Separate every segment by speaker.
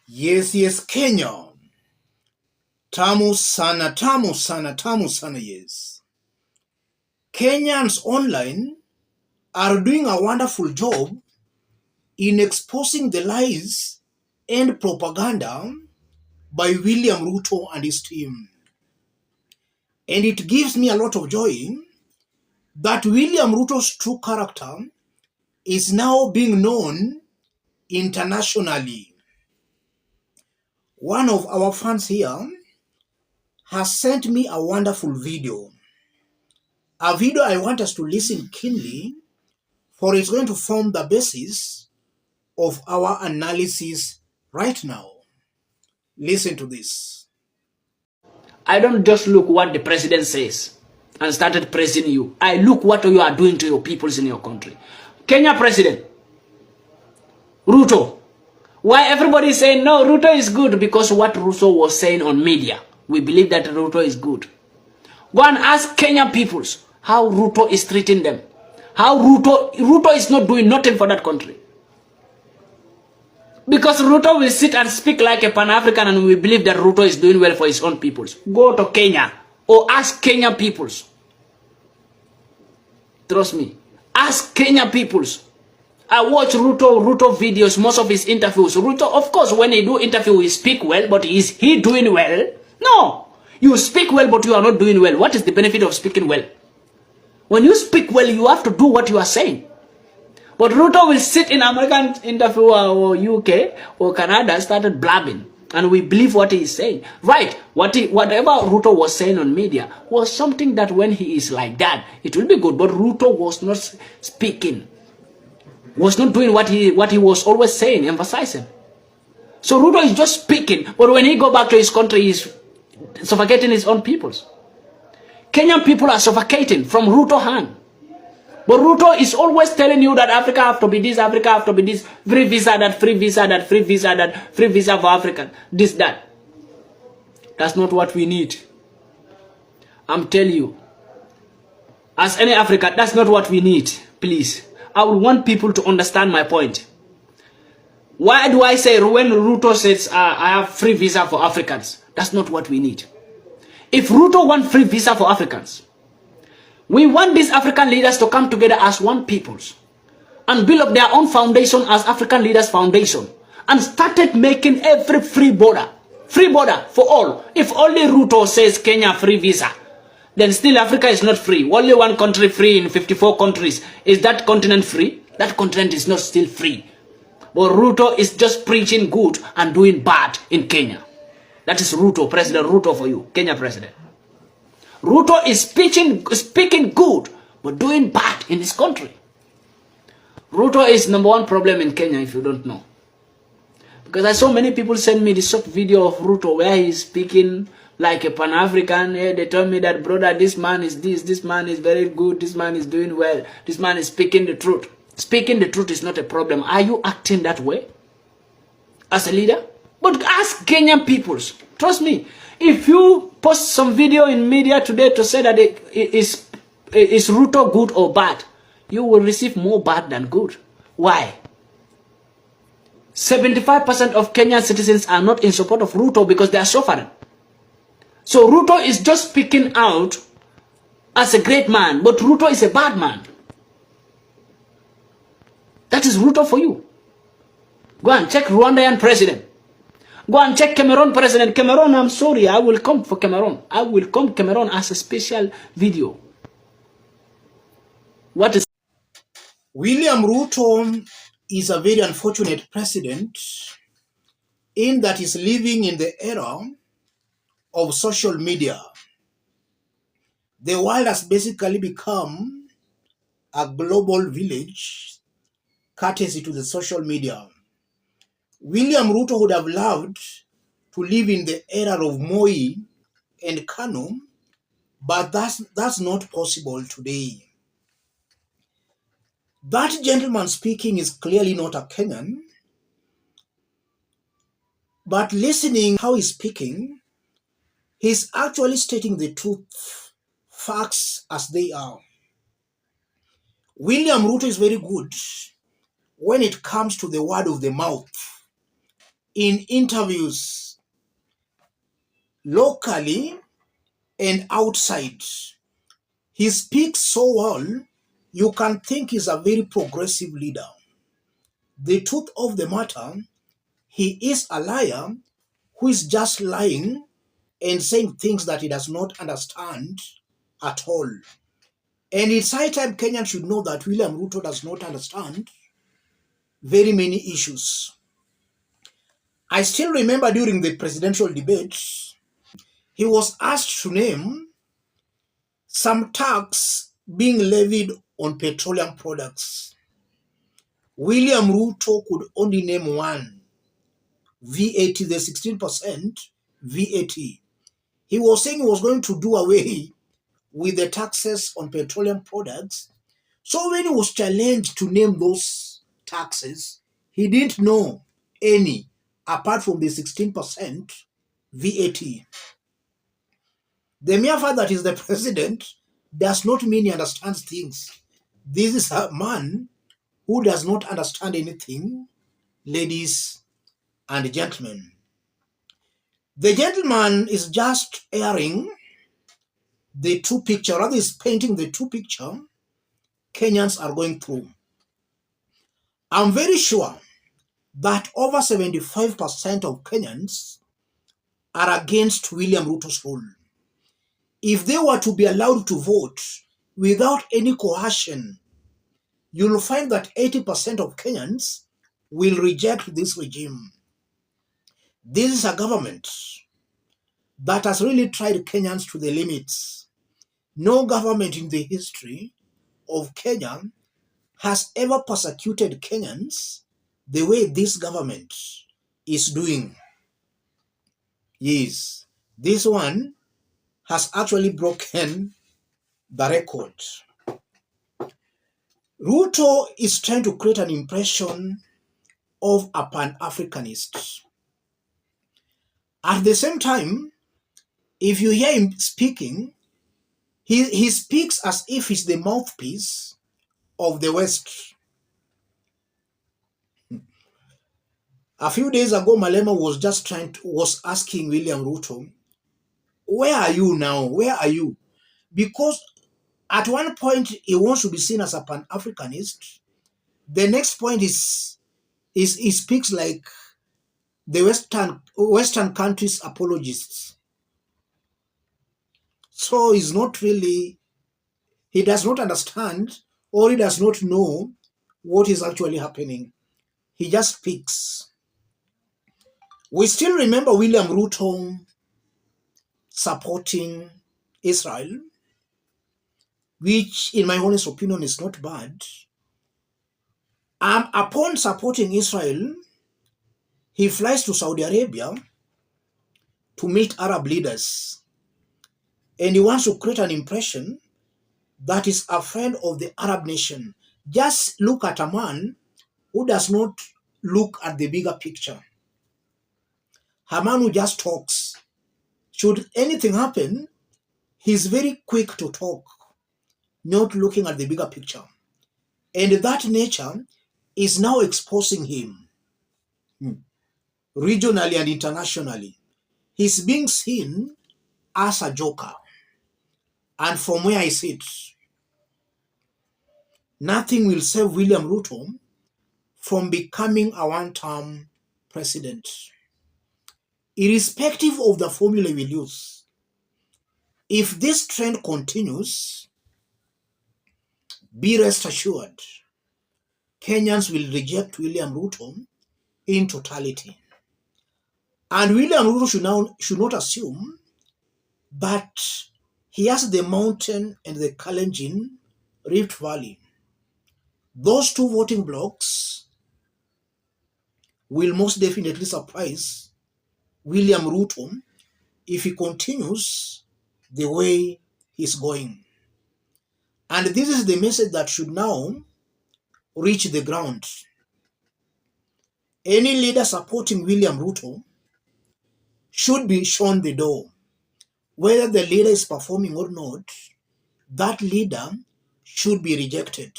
Speaker 1: Yes, Kenya. Tamu sana, tamu sana, tamu sana, yes. Kenyans online are doing a wonderful job in exposing the lies and propaganda by William Ruto and his team. And it gives me a lot of joy that William Ruto's true character is now being known internationally. One of our fans here has sent me a wonderful video. A video I want us to listen keenly, for it's going to form the basis of our analysis right now. Listen to this.
Speaker 2: I don't just look what the president says and started praising you. I look what you are doing to your peoples in your country. Kenya president, Ruto. Why everybody is saying, no, Ruto is good? Because what Ruto was saying on media. We believe that Ruto is good. Go and ask Kenyan peoples how Ruto is treating them. How Ruto is not doing nothing for that country. Because Ruto will sit and speak like a Pan-African and we believe that Ruto is doing well for his own peoples. Go to Kenya or ask Kenyan peoples. Trust me. Ask Kenyan peoples. I watch Ruto videos, most of his interviews. Ruto, of course, when he do interview, he speak well, but is he doing well? No. You speak well, but you are not doing well. What is the benefit of speaking well? When you speak well, you have to do what you are saying. But Ruto will sit in American interview or UK or Canada, started blabbing. And we believe what he is saying. Right. Whatever Ruto was saying on media was something that when he is like that, it will be good. But Ruto was not speaking. Was not doing what he was always saying, emphasizing. So Ruto is just speaking. But when he go back to his country, he's suffocating his own peoples. Kenyan people are suffocating from Ruto hand. But Ruto is always telling you that Africa have to be this, Africa have to be this, free visa, that, free visa, that, free visa, that, free visa for African, this, that. That's not what we need. I'm telling you. As any African, that's not what we need, please. I would want people to understand my point. Why do I say when Ruto says I have free visa for Africans? That's not what we need. If Ruto wants free visa for Africans, we want these African leaders to come together as one peoples and build up their own foundation as African Leaders Foundation and started making every free border for all. If only Ruto says Kenya free visa, then still Africa is not free. Only one country free in 54 countries. Is that continent free? That continent is not still free. But Ruto is just preaching good and doing bad in Kenya. That is Ruto, President Ruto for you, Kenya president. Ruto is speaking good, but doing bad in his country. Ruto is #1 problem in Kenya, if you don't know. Because I saw many people send me the short video of Ruto where he's speaking like a Pan-African. Hey, they told me that, brother, this man is this man is very good, this man is doing well, this man is speaking the truth. Speaking the truth is not a problem. Are you acting that way as a leader? But ask Kenyan peoples. Trust me. If you post some video in media today to say that is Ruto good or bad, you will receive more bad than good. Why? 75% of Kenyan citizens are not in support of Ruto because they are suffering. So Ruto is just speaking out as a great man, but Ruto is a bad man. That is Ruto for you. Go and check Rwandan president. Go and check Cameroon president. Cameroon, I'm sorry, I will come for Cameroon. I will come Cameroon as a special video. What is...
Speaker 1: William Ruto is a very unfortunate president in that he's living in the era of social media. The world has basically become a global village courtesy to the social media. William Ruto would have loved to live in the era of Moi and Kanu, but that's not possible today. That gentleman speaking is clearly not a Kenyan, but listening how he's speaking, he's actually stating the truth, facts as they are. William Ruto is very good when it comes to the word of the mouth. in interviews locally and outside. He speaks so well, you can think he's a very progressive leader. The truth of the matter, he is a liar who is just lying and saying things that he does not understand at all. And it's high time Kenyans should know that William Ruto does not understand very many issues. I still remember during the presidential debates, he was asked to name some tax being levied on petroleum products. William Ruto could only name one, VAT, the 16% VAT. He was saying he was going to do away with the taxes on petroleum products. So when he was challenged to name those taxes, he didn't know any apart from the 16% VAT. The mere fact that he's the president does not mean he understands things. This is a man who does not understand anything, ladies and gentlemen. The gentleman is just airing the true picture, rather is painting the true picture Kenyans are going through. I'm very sure that over 75% of Kenyans are against William Ruto's rule. If they were to be allowed to vote without any coercion, you'll find that 80% of Kenyans will reject this regime. This is a government that has really tried Kenyans to the limits. No government in the history of Kenya has ever persecuted Kenyans the way this government is doing. Yes, this one has actually broken the record. Ruto is trying to create an impression of a Pan-Africanist. At the same time, if you hear him speaking, he speaks as if he's the mouthpiece of the West. A few days ago, Malema was asking William Ruto, where are you now? Where are you? Because at one point, he wants to be seen as a Pan-Africanist. The next point is he speaks like the Western countries' apologists. So he's not really, he does not understand or he does not know what is actually happening. He just speaks. We still remember William Ruto supporting Israel, which in my honest opinion is not bad. Upon supporting Israel, he flies to Saudi Arabia to meet Arab leaders. And he wants to create an impression that is a friend of the Arab nation. Just look at a man who does not look at the bigger picture. A man who just talks. Should anything happen, he's very quick to talk, not looking at the bigger picture. And that nature is now exposing him regionally and internationally. He's being seen as a joker. And from where I sit, nothing will save William Ruto from becoming a one-term president. Irrespective of the formula we'll use, if this trend continues, be rest assured, Kenyans will reject William Ruto in totality. And William Ruto should not assume that he has the mountain and the Kalenjin Rift Valley. Those two voting blocks will most definitely surprise William Ruto if he continues the way he's going. And this is the message that should now reach the ground. Any leader supporting William Ruto should be shown the door. Whether the leader is performing or not, that leader should be rejected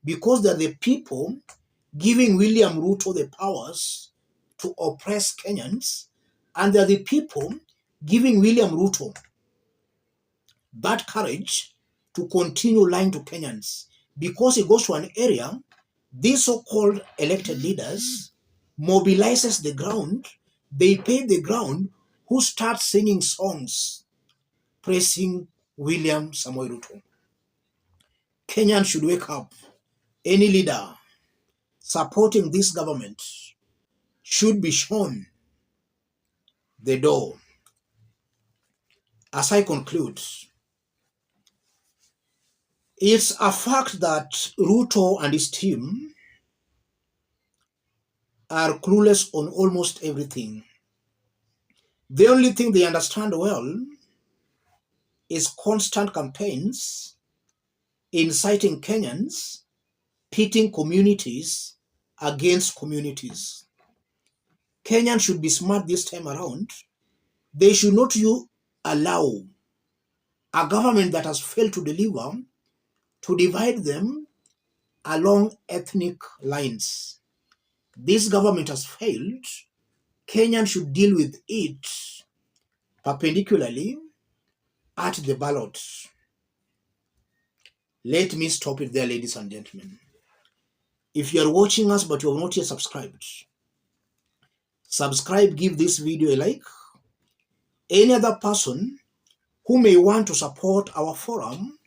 Speaker 1: because they're the people giving William Ruto the powers to oppress Kenyans, and they're the people giving William Ruto that courage to continue lying to Kenyans, because he goes to an area, these so-called elected leaders mobilizes the ground, they pay the ground, who start singing songs praising William Samoei Ruto. Kenyans should wake up. Any leader supporting this government should be shown the door. As I conclude, it's a fact that Ruto and his team are clueless on almost everything. The only thing they understand well is constant campaigns inciting Kenyans, pitting communities against communities. Kenyans should be smart this time around. They should not allow a government that has failed to deliver to divide them along ethnic lines. This government has failed. Kenyans should deal with it perpendicularly at the ballot. Let me stop it there, ladies and gentlemen. If you are watching us but you have not yet subscribed, subscribe, give this video a like. Any other person who may want to support our forum,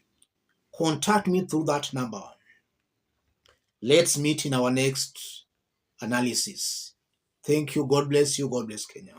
Speaker 1: contact me through that number. Let's meet in our next analysis. Thank you. God bless you. God bless Kenya.